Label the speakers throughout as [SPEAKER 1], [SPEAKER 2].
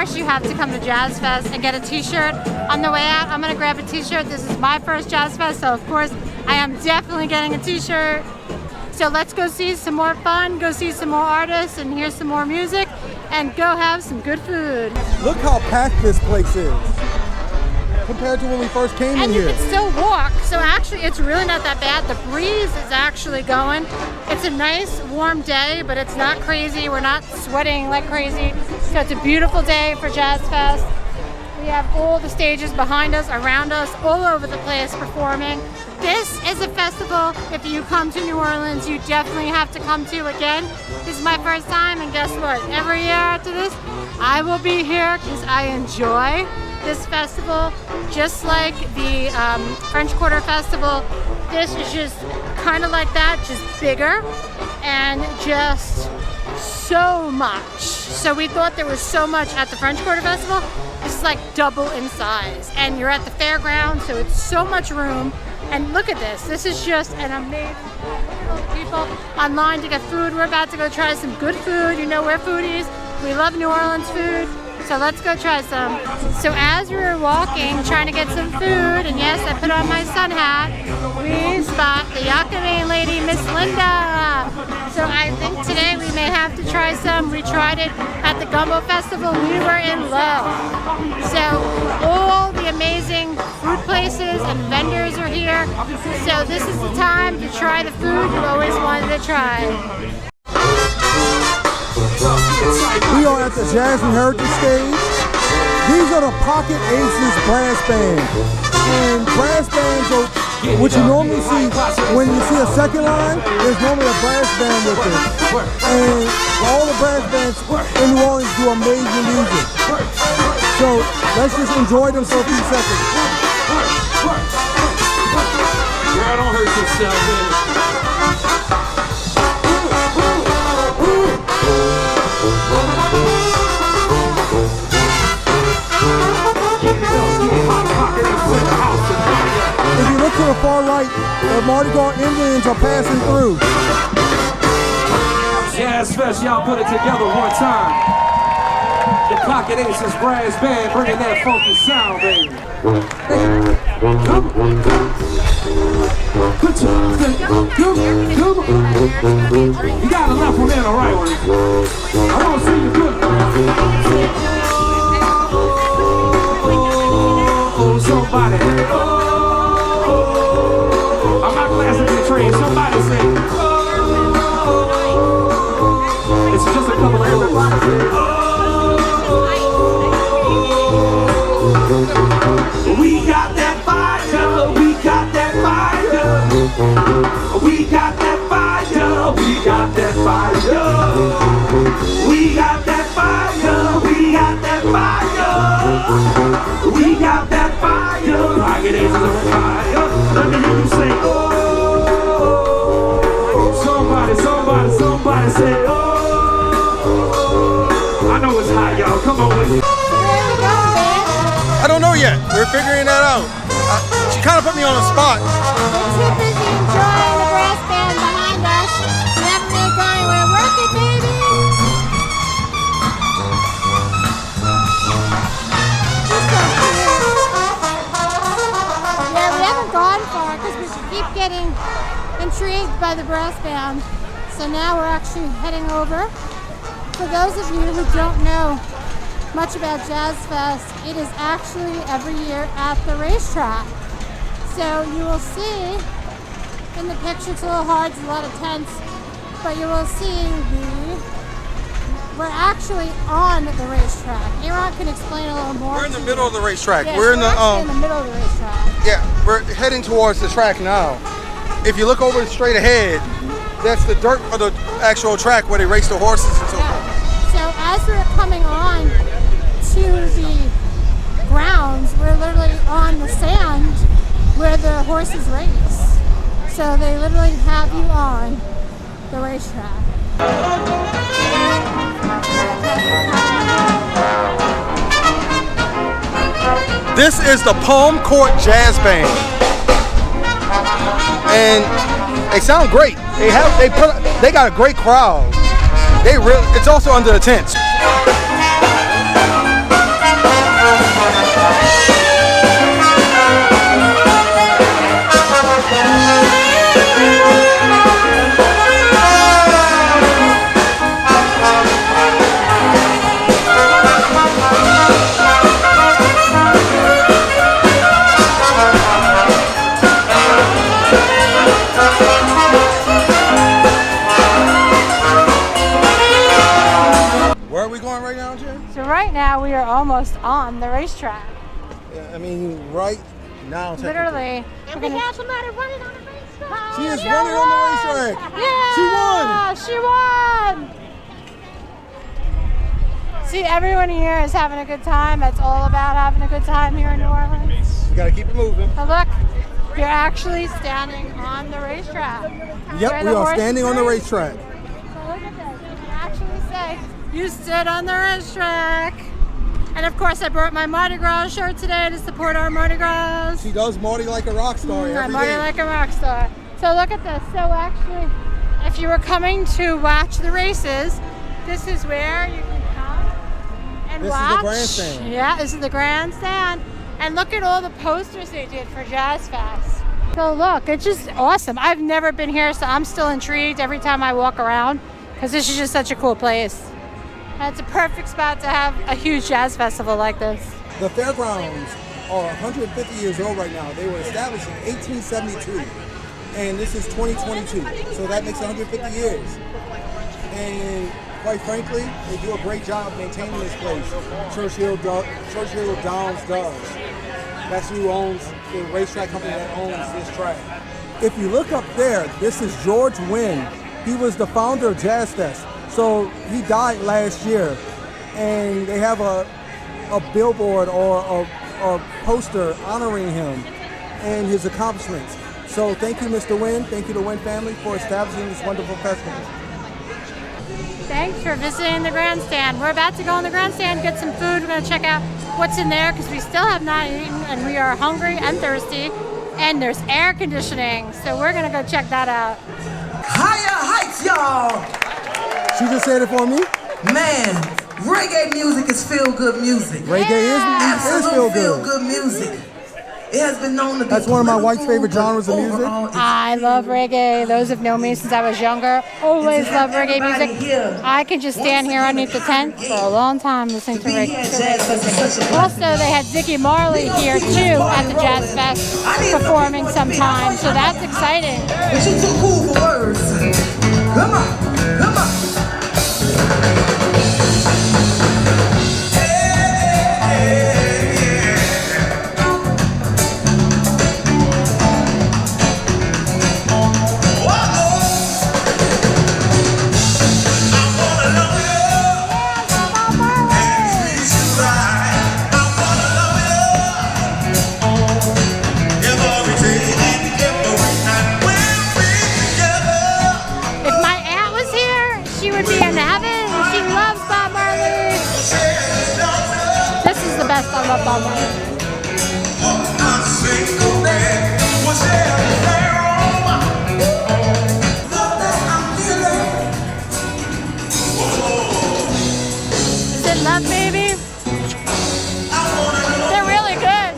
[SPEAKER 1] course, you have to come to Jazz Fest and get a t-shirt. On the way out, I'm gonna grab a t-shirt. This is my first Jazz Fest, so of course, I am definitely getting a t-shirt. So let's go see some more fun, go see some more artists and hear some more music, and go have some good food.
[SPEAKER 2] Look how packed this place is compared to when we first came in here.
[SPEAKER 1] And you can still walk, so actually it's really not that bad. The breeze is actually going. It's a nice warm day, but it's not crazy. We're not sweating like crazy. So it's a beautiful day for Jazz Fest. We have all the stages behind us, around us, all over the place performing. This is a festival, if you come to New Orleans, you definitely have to come to again. This is my first time, and guess what? Every year after this, I will be here because I enjoy this festival. Just like the French Quarter Festival, this is just kind of like that, just bigger and just so much. So we thought there was so much at the French Quarter Festival. This is like double in size, and you're at the fairground, so it's so much room. And look at this. This is just an amazing people online to get food. We're about to go try some good food. You know, we're foodies. We love New Orleans food. So let's go try some. So as we were walking, trying to get some food, and yes, I put on my sun hat, we spot the Yakame lady, Miss Linda. So I think today we may have to try some. We tried it at the Gumbo Festival. We were in love. So all the amazing food places and vendors are here. So this is the time to try the food you always wanted to try.
[SPEAKER 2] We are at the Jazz and Heritage stage. These are the Pocket Aces brass band. And brass bands are what you normally see when you see a second line. There's normally a brass band with it. And all the brass bands in New Orleans do amazing music. So let's just enjoy them for a few seconds.
[SPEAKER 3] Girl, don't hurt yourself, man.
[SPEAKER 2] If you look to the far right, the Mardi Gras Indians are passing through.
[SPEAKER 3] Jazz Fest, y'all put it together one time. The Pocket Aces brass band bringing that funky sound, baby. Come on. Good job. Come on. You got a left one and a right one. I want to see you good. Oh, somebody. I'm not classically trained. Somebody say. It's just a couple of everybody. We got that fire. We got that fire. We got that fire. We got that fire. We got that fire. We got that fire. We got that fire. Pocket Aces on fire. Let me hear you say, oh. Somebody say, oh. I know it's hot, y'all. Come on with me.
[SPEAKER 2] I don't know yet. We're figuring that out. She kind of put me on the spot.
[SPEAKER 1] We're too busy enjoying the brass band behind us. We haven't really gone anywhere. Work it, baby! Yeah, we haven't gone far because we keep getting intrigued by the brass band. So now we're actually heading over. For those of you who don't know much about Jazz Fest, it is actually every year at the racetrack. So you will see in the picture, it's a little hard, it's a lot of tents, but you will see we're actually on the racetrack. Aaron can explain a little more.
[SPEAKER 2] We're in the middle of the racetrack.
[SPEAKER 1] Yes,
[SPEAKER 2] we're in the
[SPEAKER 1] middle of the racetrack.
[SPEAKER 2] Yeah, we're heading towards the track now. If you look over straight ahead, that's the dirt of the actual track where they race the horses and so forth.
[SPEAKER 1] So as we're coming on to the grounds, we're literally on the sand where the horses race. So they literally have you on the racetrack.
[SPEAKER 2] This is the Palm Court Jazz Band, and they sound great. They got a great crowd. It's also under the tents.
[SPEAKER 1] we're almost on the racetrack.
[SPEAKER 2] I mean, right now.
[SPEAKER 1] Literally.
[SPEAKER 4] And we have somebody running on the racetrack.
[SPEAKER 2] She is running on the racetrack.
[SPEAKER 1] Yeah!
[SPEAKER 2] She won.
[SPEAKER 1] She won! See, everyone here is having a good time. It's all about having a good time here in New Orleans.
[SPEAKER 2] We gotta keep it moving.
[SPEAKER 1] Oh, look, you're actually standing on the racetrack.
[SPEAKER 2] Yep, we are standing on the racetrack.
[SPEAKER 1] So look at this. You can actually say, you stood on the racetrack. And of course, I brought my Mardi Gras shirt today to support our Mardi Gras.
[SPEAKER 2] She does Marty like a rock star every
[SPEAKER 1] Marty
[SPEAKER 2] day.
[SPEAKER 1] like a rock star. So look at this. So actually, if you were coming to watch the races, this is where you can come and
[SPEAKER 2] This
[SPEAKER 1] watch.
[SPEAKER 2] is the grandstand.
[SPEAKER 1] Yeah, this is the grandstand. And look at all the posters they did for Jazz Fest. So look, it's just awesome. I've never been here, so I'm still intrigued every time I walk around because this is just such a cool place. And it's a perfect spot to have a huge jazz festival like this.
[SPEAKER 2] The fairgrounds are 150 years old right now. They were established in 1872, and this is 2022, so that makes 150 years. And quite frankly, they do a great job maintaining this place. Churchill Downs does. That's who owns the racetrack company that owns this track. If you look up there, this is George Wynn. He was the founder of Jazz Fest. So he died last year, and they have a billboard or a poster honoring him and his accomplishments. So thank you, Mr. Wynn. Thank you to Wynn family for establishing this wonderful festival.
[SPEAKER 1] Thanks for visiting the grandstand. We're about to go in the grandstand, get some food. We're going to check out what's in there because we still have not eaten and we are hungry and thirsty. And there's air conditioning, so we're going to go check that out.
[SPEAKER 5] Higher heights, y'all!
[SPEAKER 2] She just said it for me.
[SPEAKER 5] Man, reggae music is feel-good music.
[SPEAKER 2] Reggae is
[SPEAKER 5] Absolute
[SPEAKER 2] feel good.
[SPEAKER 5] feel-good music. It has been known to be
[SPEAKER 2] That's one of my wife's favorite genres of music.
[SPEAKER 1] I love reggae. Those have known me since I was younger. Always love reggae music. I can just stand here underneath the tent for a long time listening to reggae music. Also, they had Ziggy Marley here too at the Jazz Fest performing sometime, so that's exciting.
[SPEAKER 5] But you too cool for words. Come on, come on.
[SPEAKER 1] I love Bob Marley. Is it Love Baby? They're really good.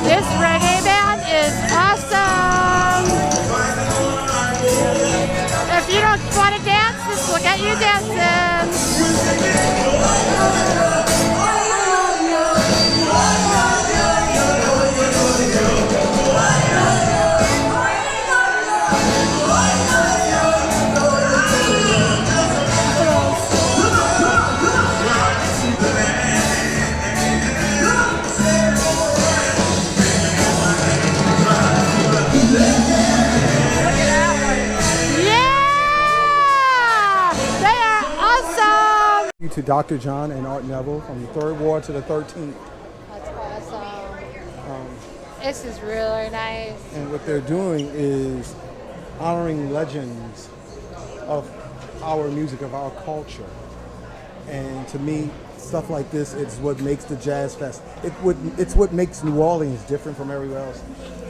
[SPEAKER 1] This reggae band is awesome. If you don't want to dance, just look at you dancing.
[SPEAKER 2] to Dr. John and Art Neville from the 3rd Ward to the 13th.
[SPEAKER 1] That's awesome. This is really nice.
[SPEAKER 2] And what they're doing is honoring legends of our music, of our culture. And to me, stuff like this is what makes the Jazz Fest. It's what makes New Orleans different from everywhere else,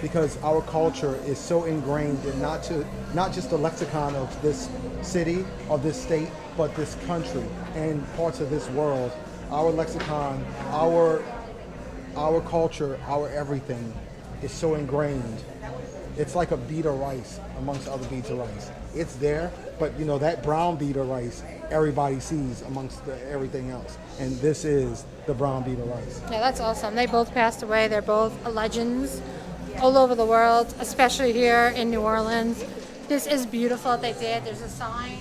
[SPEAKER 2] because our culture is so ingrained in not just the lexicon of this city or this state, but this country and parts of this world. Our lexicon, our culture, our everything is so ingrained. It's like a bead of rice amongst other beads of rice. It's there, but you know, that brown bead of rice everybody sees amongst everything else. And this is the brown bead of rice.
[SPEAKER 1] Yeah, that's awesome. They both passed away. They're both legends all over the world, especially here in New Orleans. This is beautiful that they did. There's a sign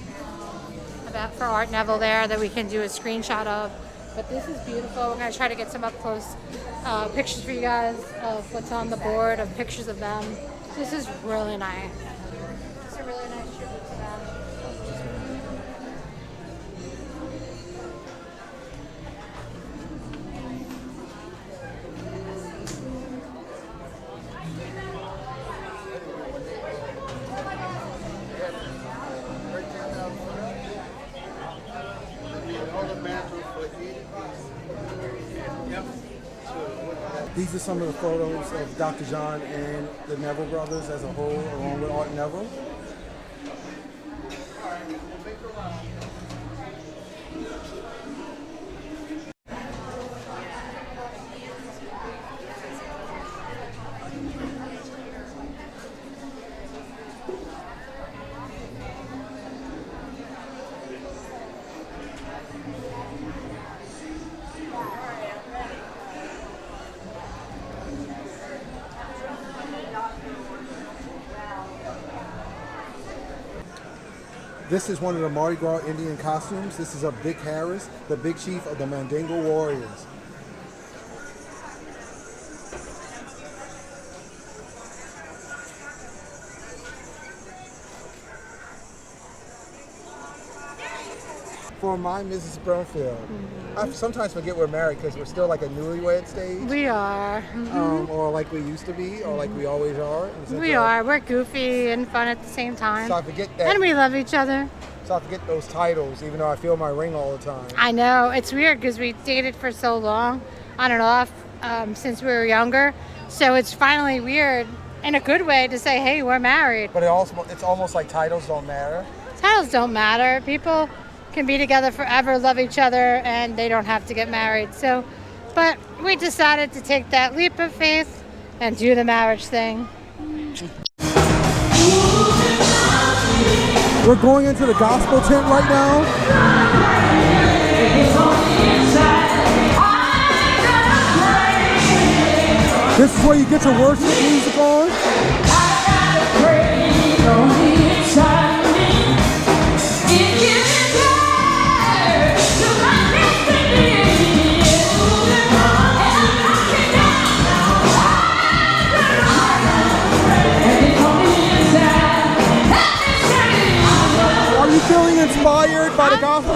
[SPEAKER 1] for Art Neville there that we can do a screenshot of. But this is beautiful. We're going to try to get some up close pictures for you guys of what's on the board, of pictures of them. This is really nice. It's a really nice tribute to them.
[SPEAKER 2] These are some of the photos of Dr. John and the Neville brothers as a whole, along with Art Neville. This is one of the Mardi Gras Indian costumes. This is of Vic Harris, the big chief of the Mandingo Warriors. For my Mrs. Brumfield, I sometimes forget we're married because we're still like a newlywed stage.
[SPEAKER 1] We are.
[SPEAKER 2] Or like we used to be, or like we always are.
[SPEAKER 1] We are. We're goofy and fun at the same time.
[SPEAKER 2] So I forget that.
[SPEAKER 1] And we love each other.
[SPEAKER 2] So I forget those titles, even though I feel my ring all the time.
[SPEAKER 1] I know. It's weird because we dated for so long, on and off, since we were younger. So it's finally weird, in a good way, to say, hey, we're married.
[SPEAKER 2] But it's almost like titles don't matter.
[SPEAKER 1] Titles don't matter. People can be together forever, love each other, and they don't have to get married. So, but we decided to take that leap of faith and do the marriage thing.
[SPEAKER 2] We're going into the gospel tent right now. This is where you get your worship music on. Are you feeling inspired by the gospel